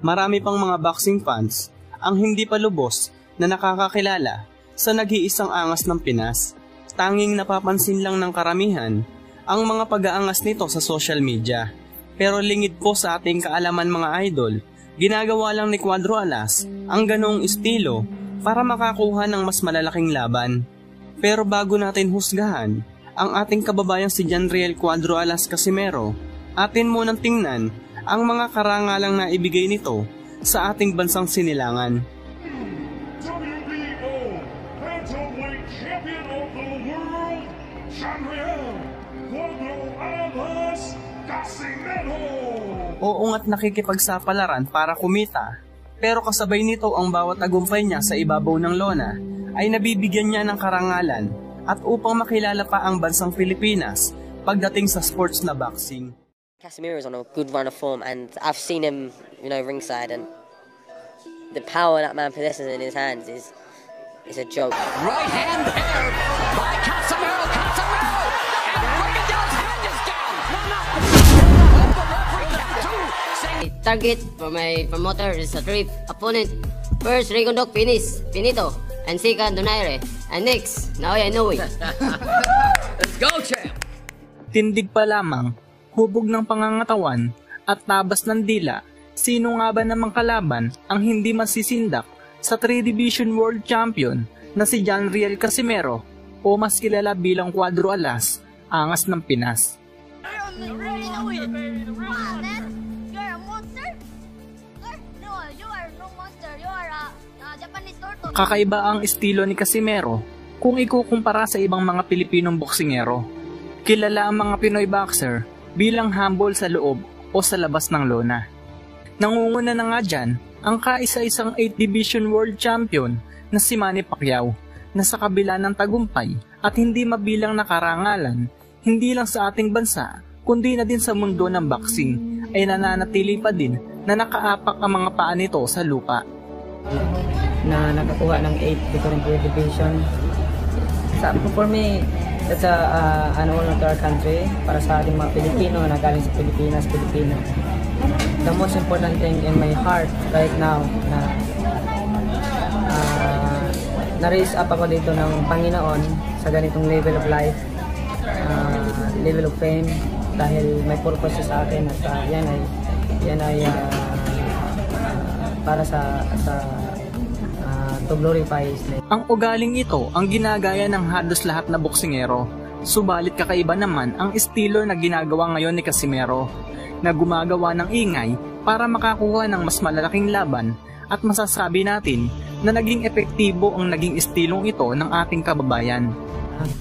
marami pang mga boxing fans ang hindi pa lubos na nakakakilala sa nag-iisang angas ng Pinas. Tanging napapansin lang ng karamihan ang mga pag-aangas nito sa social media. Pero lingid po sa ating kaalaman mga idol, ginagawa lang ni Cuadro Alas ang ganoong estilo para makakuha ng mas malalaking laban. Pero bago natin husgahan ang ating kababayang si Janriel Cuadro Alas Casimero, atin munang tingnan ang mga karangalang na ibigay nito sa ating bansang sinilangan. WBO Bantamweight Champion of the World, Janriel Cuadro Alas Casimero. Oo nga't nakikipagsapalaran para kumita, pero kasabay nito ang bawat tagumpay niya sa ibabaw ng lona ay nabibigyan niya ng karangalan at upang makilala pa ang bansang Pilipinas pagdating sa sports na boxing. Casimero is on a good run of form, and I've seen him, ringside, and the power that man possesses in his hands is a joke. Right hand there by Casimero, and Regendel's hand is down. The target for my promoter is a three opponent. First, Regondok Finito, and second, Donaire, and next, Naoya Inoue. Let's go, champ! Tindig pa lamang, hubog ng pangangatawan at tabas ng dila, sino nga ba namang kalaban ang hindi masisindak sa 3-division world champion na si Janriel Casimero o mas kilala bilang Cuadro Alas, angas ng Pinas. Kakaiba ang estilo ni Casimero kung ikukumpara sa ibang mga Pilipinong boksingero. Kilala ang mga Pinoy boxer bilang humble sa loob o sa labas ng lona. Nangunguna na nga dyan ang kaisa-isang 8th Division World Champion na si Manny Pacquiao na sa kabila ng tagumpay at hindi mabilang na karangalan, hindi lang sa ating bansa kundi na din sa mundo ng boxing ay nananatili pa din na nakaapak ang mga paa nito sa lupa. Na nakakuha ng 8 different weight division. For me, that's an honor to our country, para sa ating mga Pilipino na galing sa Pilipinas, Pilipino. The most important thing in my heart right now na na-raise up ako dito ng Panginoon sa ganitong level of life, level of fame, dahil may purpose sa akin at yan ay para sa to glorify His name. Ang ugaling ito ang ginagaya ng halos lahat na boksingero. Subalit kakaiba naman ang estilo na ginagawa ngayon ni Casimero, na gumagawa ng ingay para makakuha ng mas malalaking laban, at masasabi natin na naging epektibo ang naging estilong ito ng ating kababayan.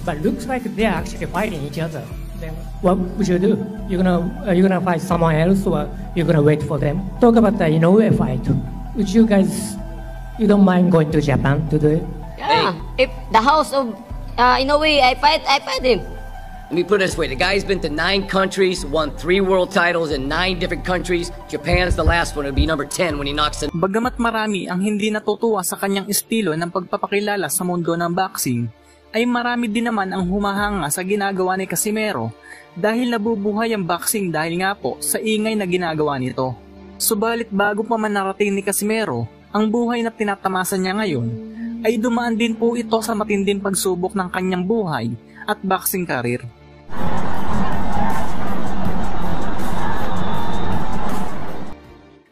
But looks like they are actually fighting each other. Then what would you do? You're gonna fight someone else, or you're gonna wait for them? Talk about the Inoue fight. Would you guys? You don't mind going to Japan to do it? Yeah, if the house of Inoue, I fight him. Let me put it this way, the guy's been to 9 countries, won 3 world titles in 9 different countries. Japan's the last one, it'll be number 10 when he knocks in. Bagamat marami ang hindi natutuwa sa kanyang estilo ng pagpapakilala sa mundo ng boxing, ay marami din naman ang humahanga sa ginagawa ni Casimero dahil nabubuhay ang boxing dahil nga po sa ingay na ginagawa nito. Subalit bago pa man narating ni Casimero ang buhay na tinatamasan niya ngayon, ay dumaan din po ito sa matinding pagsubok ng kanyang buhay at boxing career.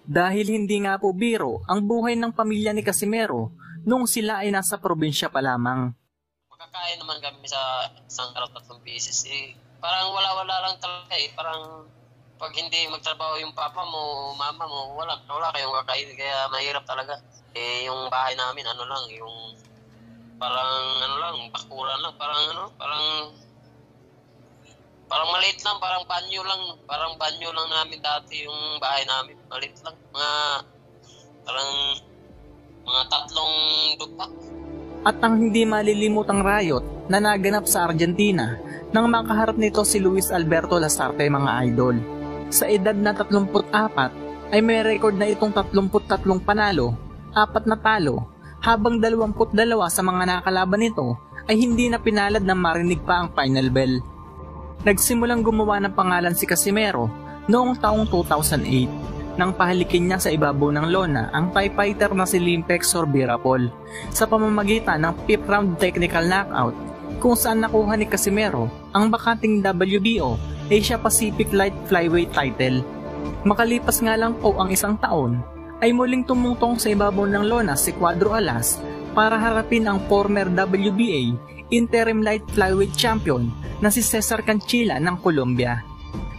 Dahil hindi nga po biro ang buhay ng pamilya ni Casimero nung sila ay nasa probinsya pa lamang. Makakain naman kami sa isang araw 3 beses. Parang wala-wala lang talaga Parang pag hindi magtrabaho yung papa mo, mama mo, wala kayong kakain, kaya mahirap talaga. Yung bahay namin, yung parang bakuran lang, parang maliit lang, parang banyo lang namin dati yung bahay namin, maliit lang, mga 3 dupak. At ang hindi malilimutang riot na naganap sa Argentina nang makaharap nito si Luis Alberto Lasarte, mga idol. Sa edad na 34 ay may record na itong 33 panalo, 4 na talo, habang 22 sa mga nakalaban nito ay hindi na pinalad na marinig pa ang final bell. Nagsimulang gumawa ng pangalan si Casimero noong taong 2008 nang pahalikin niya sa ibabaw ng lona ang Thai fighter na si Limpex Sorbirapol sa pamamagitan ng 5th round technical knockout, kung saan nakuha ni Casimero ang bakanting WBO Asia Pacific Light Flyweight title. Makalipas nga lang po ang isang taon, ay muling tumungtong sa ibabaw ng lona si Cuadro Alas para harapin ang former WBA Interim Light Flyweight Champion na si Cesar Canchilla ng Colombia.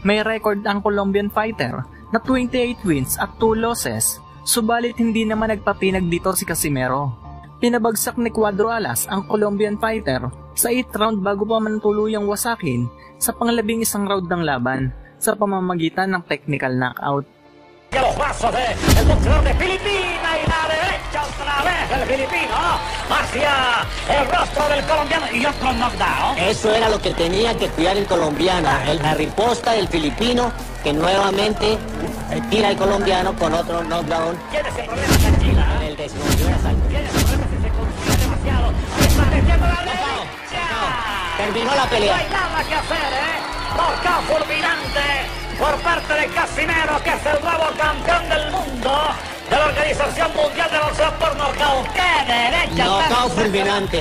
May record ang Colombian fighter na 28 wins at 2 losses, subalit hindi naman nagpatinag dito si Casimero. Pinabagsak ni Cuadro Alas ang Colombian fighter sa 8th round bago pa man tuluyang wasakin sa panglabing isang round ng laban sa pamamagitan ng technical knockout. Los pasos del boxeador de Filipina y la derecha otra vez del filipino hacia el rostro del colombiano y otro knockdown. Eso era lo que tenía que cuidar el colombiano, la riposta del filipino que nuevamente tira el colombiano con otro knockdown. ¿Quién es el problema, Canchilla? En el desmonte asalto. ¿Quién es el problema si se confía demasiado? Está metiendo la derecha. Terminó la pelea. No hay nada que hacer, Knockout fulminante por parte de Casimero, que es el nuevo campeón del mundo de la Organización Mundial de Boxeo por nocaut. ¡Qué derecha! Knockout fulminante.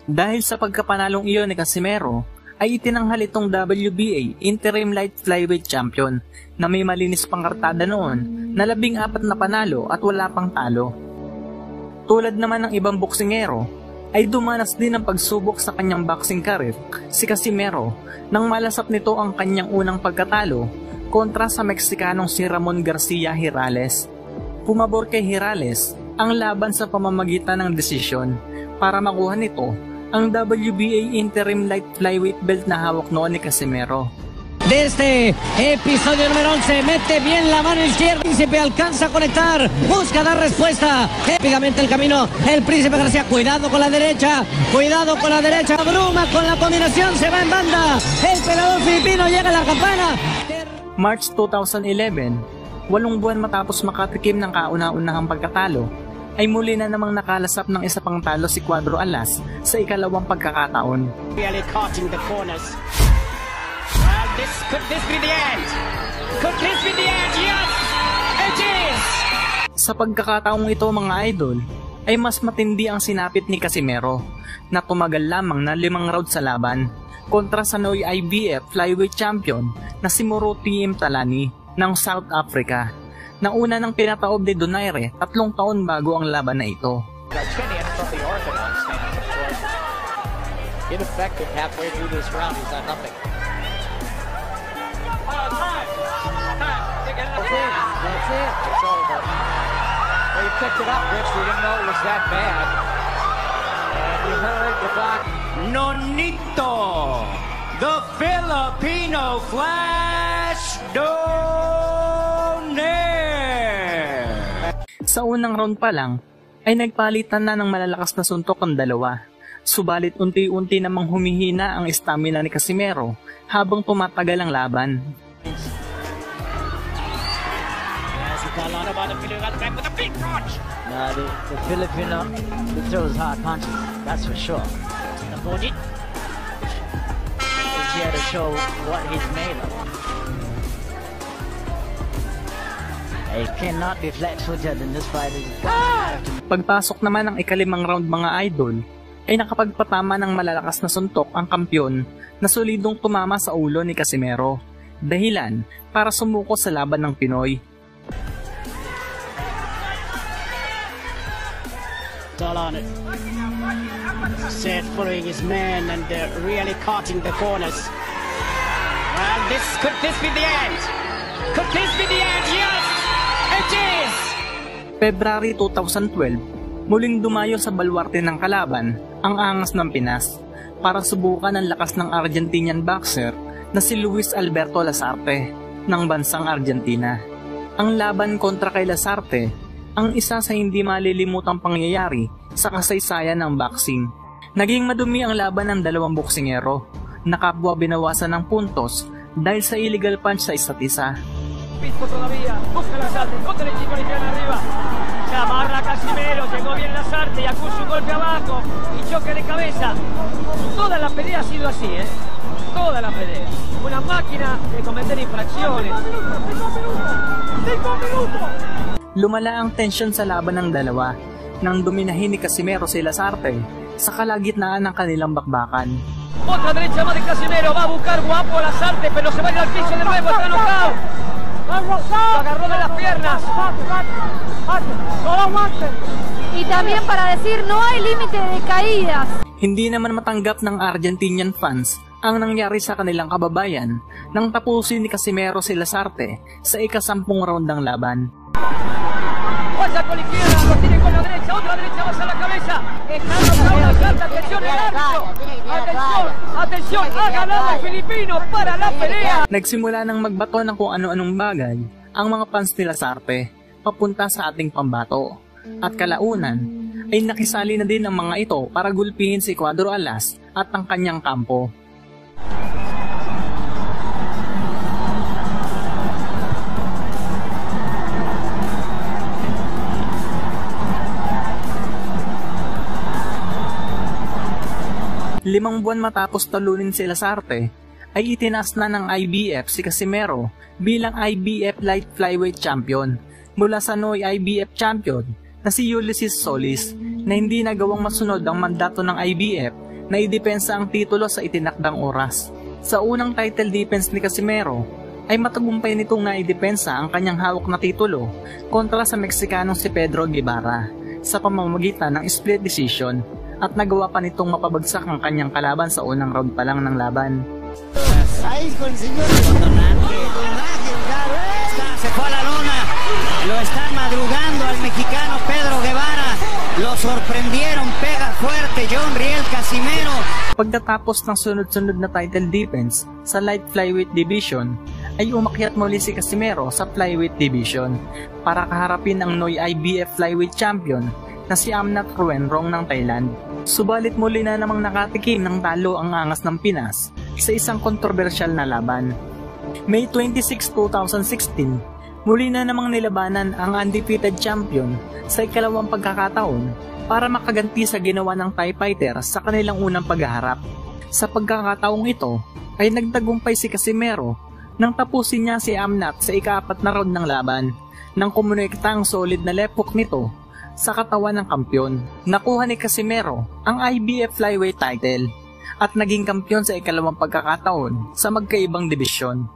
Dahil sa pagkapanalong iyon ni Casimero, ay itinanghal itong WBA Interim Light Flyweight Champion na may malinis pang kartada noon na 14 na panalo at wala pang talo. Tulad naman ng ibang boksingero, ay dumanas din ang pagsubok sa kanyang boxing career si Casimero nang malasap nito ang kanyang unang pagkatalo kontra sa Meksikanong si Ramon Garcia Hirales. Pumabor kay Hirales ang laban sa pamamagitan ng desisyon para makuha nito ang WBA Interim Light Flyweight belt na hawak noon ni Casimero. De este episodio número 11, mete bien la mano izquierda, el príncipe alcanza a conectar, busca dar respuesta, épicamente el camino, el príncipe García, cuidado con la derecha, Bruma con la combinación, se va en banda, el peleador filipino llega a la campana. March 2011, 8 buwan matapos makatikim ng kauna-unahang pagkatalo, ay muli na namang nakalasap ng isa pang talo si Cuadro Alas sa ikalawang pagkakataon. Really cutting the corners. Could this be the end? Could this be the end? Yes, it is! Sa pagkakataong ito mga idol, ay mas matindi ang sinapit ni Casimero na tumagal lamang na 5 round sa laban kontra sa Noy IBF Flyweight Champion na si Moruti Mtalani ng South Africa na una ng pinataob ni Donaire 3 taon bago ang laban na ito. Ineffective halfway through this round, he's done nothing. That's it. It's over. Well, you picked it up, Rich. We didn't know it was that bad. And you heard the clock. Nonito, the Filipino Flash Donaire. Sa unang round pa lang, ay nagpalitan na ng malalakas na suntok ang dalawa. Subalit unti-unti namang humihina ang stamina ni Casimero habang tumatagal ang laban. No, the Filipino throws hard punches, that's for sure. He's here to show what he's made of. He cannot be flat-footed in this fight. Pagpasok naman ng ikalimang round mga idol, ay nakapagpatama ng malalakas na suntok ang kampyon na solidong tumama sa ulo ni Casimero, dahilan para sumuko sa laban ng Pinoy. All on it. Set following his man and really cutting the corners. Well, could this be the end? Could this be the end? Yes, it is! February 2012, muling dumayo sa balwarte ng kalaban ang angas ng Pinas para subukan ang lakas ng Argentinian boxer na si Luis Alberto Lasarte ng bansang Argentina. Ang laban kontra kay Lasarte ang isa sa hindi malilimutang pangyayari sa kasaysayan ng boxing. Naging madumi ang laban ng dalawang boksingero, na kapwa binawasan ng puntos dahil sa illegal punch sa isa't isa. Pisco todavía, busca Lasarte, contra el equipo arriba. Se amarra Casimero, llegó bien Lasarte y acusa un golpe abajo y choque de cabeza. Toda la pelea ha sido así, toda la pelea. Una máquina de cometer infracciones. 5 minutos. Lumala ang tensyon sa laban ng dalawa nang dominahin ni Casimero si Lasarte sa kalagitnaan ng kanilang bakbakan. Otra derecha más de Casimero, va a buscar Guapo a Lasarte, pero se va a ir al piso de nuevo, está knockout. Lo agarró de las piernas. Y también para decir, no hay límite de caídas. Hindi naman matanggap ng Argentinian fans ang nangyari sa kanilang kababayan nang tapusin ni Casimero si Lasarte sa ika-10 round ng laban. Pasa con la izquierda, lo tiene con la derecha, otra derecha, vas a la cabeza. Está knockout Lasarte, atención el árbitro. Atención, ha ganado el Filipino para la pelea. Nagsimula nang magbato ng kung ano-anong bagay ang mga fans ni Lasarte papunta sa ating pambato. At kalaunan ay nakisali na din ang mga ito para gulpihin si Cuadro Alas at ang kanyang kampo. Limang buwan matapos talunin si Lasarte, ay itinaas na ng IBF si Casimero bilang IBF Light Flyweight Champion mula sa Noy IBF Champion na si Ulysses Solis na hindi nagawang masunod ang mandato ng IBF na idepensa ang titulo sa itinakdang oras. Sa unang title defense ni Casimero, ay matagumpay nitong naidepensa ang kanyang hawak na titulo kontra sa Meksikanong si Pedro Guevara sa pamamagitan ng split decision. At nagawa pa nitong mapabagsak ang kanyang kalaban sa unang round pa lang ng laban. Se fue a la lona, lo están madrugando al mexicano Pedro Guevara, lo sorprendieron, pega fuerte John Riel Casimero. Pagkatapos ng sunod-sunod na title defense sa light flyweight division, ay umakyat muli si Casimero sa flyweight division para kaharapin ang Noy IBF flyweight champion na si Amnat Ruenrong ng Thailand. Subalit muli na namang nakatikim ng talo ang angas ng Pinas sa isang kontrobersyal na laban. May 26, 2016, muli na namang nilabanan ang undefeated champion sa ikalawang pagkakataon para makaganti sa ginawa ng Thai fighter sa kanilang unang paghaharap. Sa pagkakataong ito ay nagtagumpay si Casimero nang tapusin niya si Amnat sa ika-4 na round ng laban nang kumonekta ang solid na left hook nito sa katawan ng kampyon. Nakuha ni Casimero ang IBF flyweight title at naging kampyon sa ikalawang pagkakataon sa magkaibang dibisyon.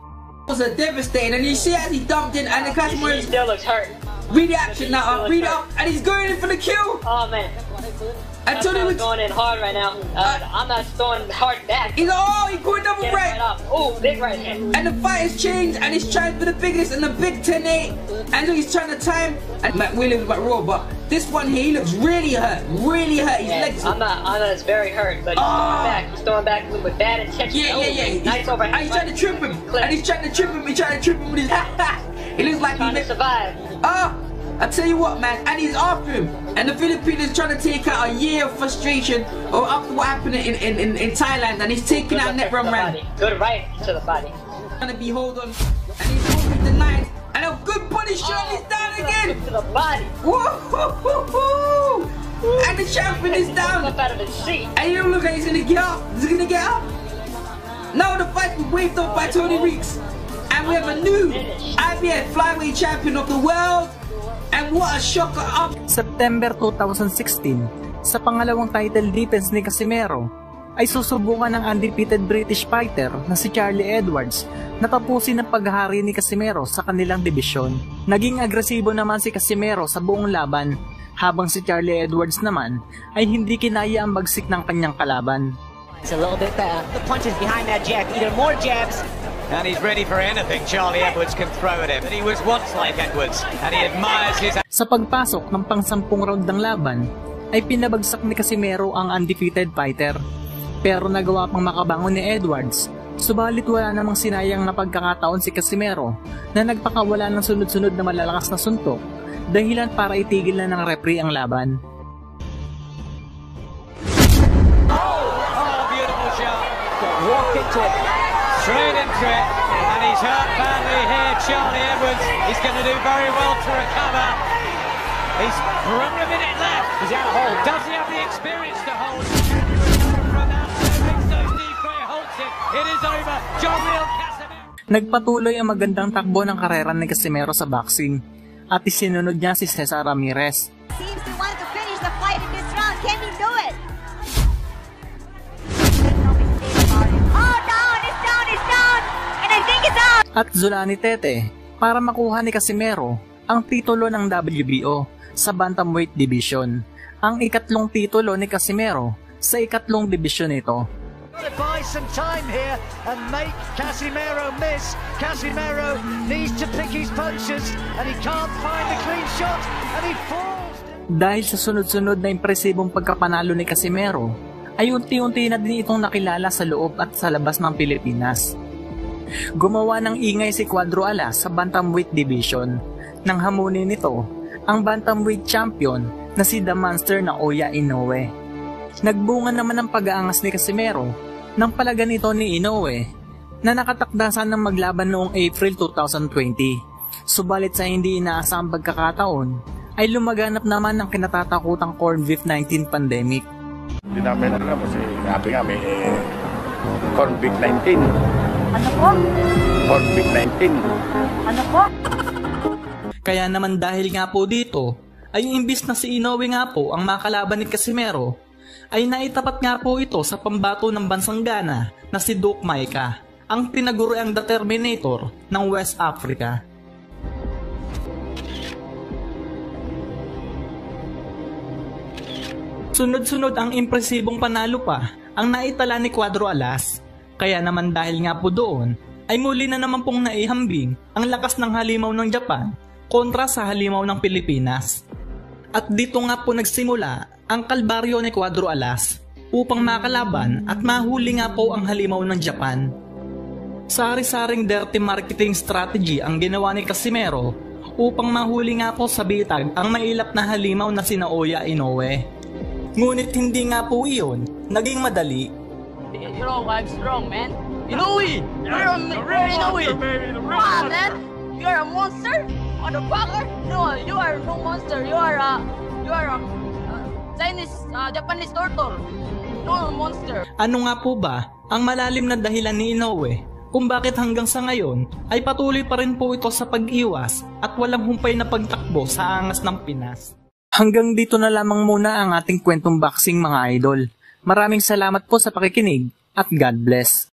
It was a devastating, and you see as he dumped in, and the Casimero still looks hurt. Read the action now, read up, and he's going in for the kill. Oh man, I told him going in hard right now. I'm not throwing hard back. He's he going double right. Oh, big right hand. And the fight has changed, and he's trying for the biggest and the big 10-8, and so he's trying to time. And Matt Williams but raw, but this one here, he looks really hurt, really hurt. His legs. I'm not very hurt, but he's throwing back with bad intentions. Yeah. Nice overhand. And he's trying to trip him, and he's trying to trip him. He's trying to trip him with his He looks like he's trying to survive. I tell you what, man, and he's after him. And the Filipinos trying to take out a year of frustration or after what happened in Thailand, and he's taking out net run round. Good right to the body. Trying to be hold on, and he's holding the line. And a good body shot, he's down again. To the body. Woo-hoo-hoo-hoo. And the champion is down. Up out of his seat. And you look like he's gonna get up. Is he gonna get up? Now the fight was waved off by Tony Reeks. And we have a new IBF flyweight champion of the world. And what a shocker up! September 2016, sa pangalawang title defense ni Casimero, ay susubukan ng undefeated British fighter na si Charlie Edwards na tapusin ang paghahari ni Casimero sa kanilang dibisyon. Naging agresibo naman si Casimero sa buong laban, habang si Charlie Edwards naman ay hindi kinaya ang bagsik ng kanyang kalaban. It's a little bit better. The punches behind that jab, either more jabs. And he's ready for anything Charlie Edwards can throw at him. And he was once like Edwards, and he admires his... Sa pagpasok ng pang-10 round ng laban, ay pinabagsak ni Casimero ang undefeated fighter. Pero nagawa pang makabangon ni Edwards, subalit wala namang sinayang na pagkakataon si Casimero na nagpakawala ng sunod-sunod na malalakas na suntok, dahilan para itigil na ng referee ang laban. Oh, beautiful shot. Walk into it. Straight into it, and he's hurt badly here, Charlie Edwards. He's going to do very well to recover. He's under a minute left. He's out of hold. Does he have the experience to hold? From that Nagpatuloy ang magandang takbo ng karera ni Casimero sa boxing at isinunod niya si Cesar Ramirez. Seems to want to finish the fight in this round. Can he do it? Oh, down! It's down! It's down! And I think it's out! At Zulani Tete para makuha ni Casimero ang titulo ng WBO sa Bantamweight Division. Ang ikatlong titulo ni Casimero sa ikatlong division nito. Buy some time here and make Casimero miss. Casimero needs to pick his punches and he can't find the clean shot and he falls. Dahil sa sunod-sunod na impresibong pagkapanalo ni Casimero, ay unti-unti na din itong nakilala sa loob at sa labas ng Pilipinas. Gumawa ng ingay si Cuadro Alas sa Bantamweight Division. Nang hamunin nito ang Bantamweight Champion na si The Monster Naoya Inoue. Nagbunga naman ang pag-aangas ni Casimero nang palagan ito ni Inoue na nakatakdasan ng maglaban noong April 2020. Subalit sa hindi inaasahang pagkakataon ay lumaganap naman ang kinatatakutang COVID-19 pandemic. Hindi namin alam kasi sabi nga may COVID-19. Ano po? COVID-19. Ano po? Kaya naman dahil nga po dito, ay imbis na si Inoue nga po ang makalaban ni Casimero, ay naitapat nga po ito sa pambato ng bansang Ghana na si Duke Maika, ang tinaguriang The Terminator ng West Africa. Sunod-sunod ang impresibong panalo pa ang naitala ni Cuadro Alas, kaya naman dahil nga po doon, ay muli na naman pong naihambing ang lakas ng halimaw ng Japan kontra sa halimaw ng Pilipinas. At dito nga po nagsimula ang kalbaryo ni Cuadro Alas upang makalaban at mahuli nga po ang halimaw ng Japan. Sari-saring dirty marketing strategy ang ginawa ni Casimero upang mahuli nga po sa bitag ang mailap na halimaw na si Naoya Inoue. Ngunit hindi nga po iyon naging madali. You know, I'm strong, man. Inoue! You're Inoue! Wow, man! You're a monster? Motherfucker! No, you are no monster. You are a Chinese, Japanese turtle. No monster. Ano nga po ba ang malalim na dahilan ni Inoue kung bakit hanggang sa ngayon ay patuloy pa rin po ito sa pag-iwas at walang humpay na pagtakbo sa angas ng Pinas? Hanggang dito na lamang muna ang ating kwentong boxing mga idol. Maraming salamat po sa pakikinig at God bless.